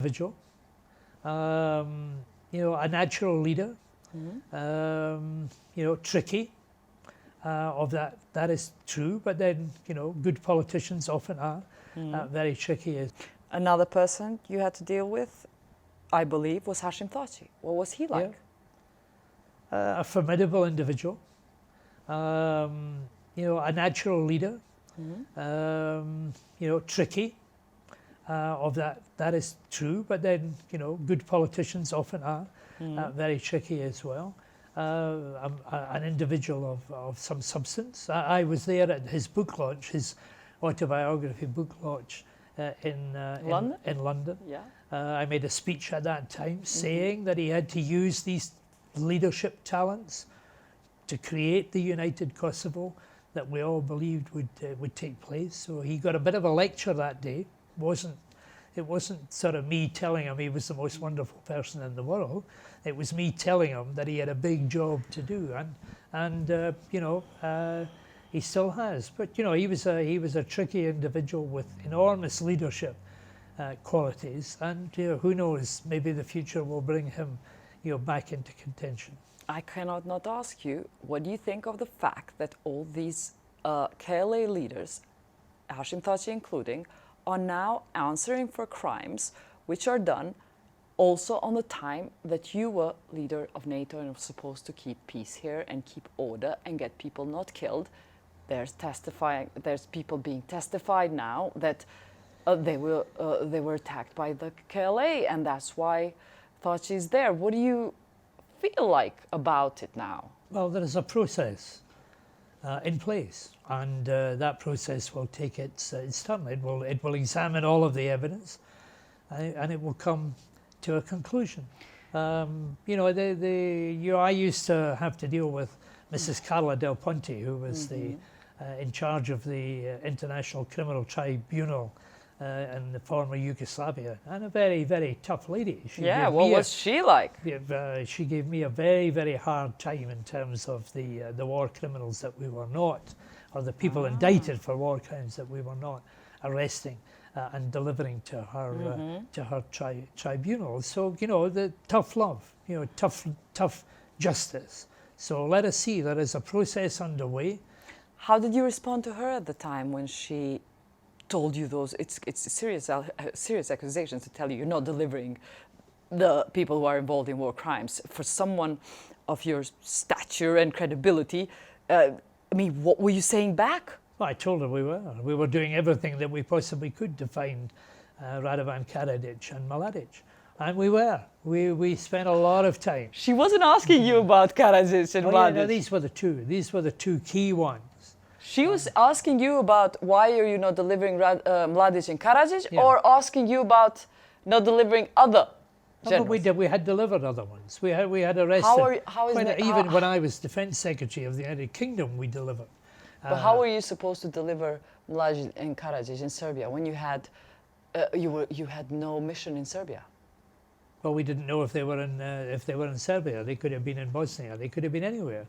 individual, a natural leader, tricky, of that is true, but then, good politicians often are very tricky. Another person you had to deal with, I believe, was Hashim Thaçin. What was he like? A formidable individual, a natural leader, tricky, of that is true, but then, good politicians often are very tricky as well. An individual of some substance. I was there at his book launch, his autobiography book launch in London. Yeah. I made a speech at that time saying that he had to use these leadership talents to create the united Kosovo that we all believed would take place. So he got a bit of a lecture that day. It wasn't sort of me telling him he was the most wonderful person in the world. It was me telling him that he had a big job to do, and he still has. But he was a tricky individual with enormous leadership qualities, and who knows, maybe the future will bring him back into contention. I cannot not ask you, what do you think of the fact that all these KLA leaders, Hashim Thaçin including, are now answering for crimes which are done also on the time that you were leader of NATO and were supposed to keep peace here and keep order and get people not killed? There's people being testified now that they were attacked by the KLA, and that's why Thaçin is there. What do you feel like about it now? Well, there is a process in place, and that process will take its turn. It will examine all of the evidence, and it will come to a conclusion. I used to have to deal with Mrs. Carla Del Ponte, who was in charge of the International Criminal Tribunal in the former Yugoslavia, and a very, very tough lady. What was she like? She gave me a very, very hard time in terms of the war criminals that we were not, or the people indicted for war crimes that we were not arresting and delivering to her tribunal. So the tough love, tough justice. So let us see. There is a process underway. How did you respond to her at the time when she told you those? It's serious accusations to tell you're not delivering the people who are involved in war crimes. For someone of your stature and credibility, what were you saying back? Well, I told her we were doing everything that we possibly could to find Radovan Karadzic and Mladic, and we were. We spent a lot of time. She wasn't asking you about Karadzic and Mladic. No, these were the two key ones. She was asking you about why are you not delivering Mladic and Karadzic, or asking you about not delivering other generals? No, we had delivered other ones. We had arrested. Even when I was Defence Secretary of the United Kingdom, we delivered. But how were you supposed to deliver Mladic and Karadzic in Serbia when you had no mission in Serbia? Well, we didn't know if they were in Serbia. They could have been in Bosnia. They could have been anywhere.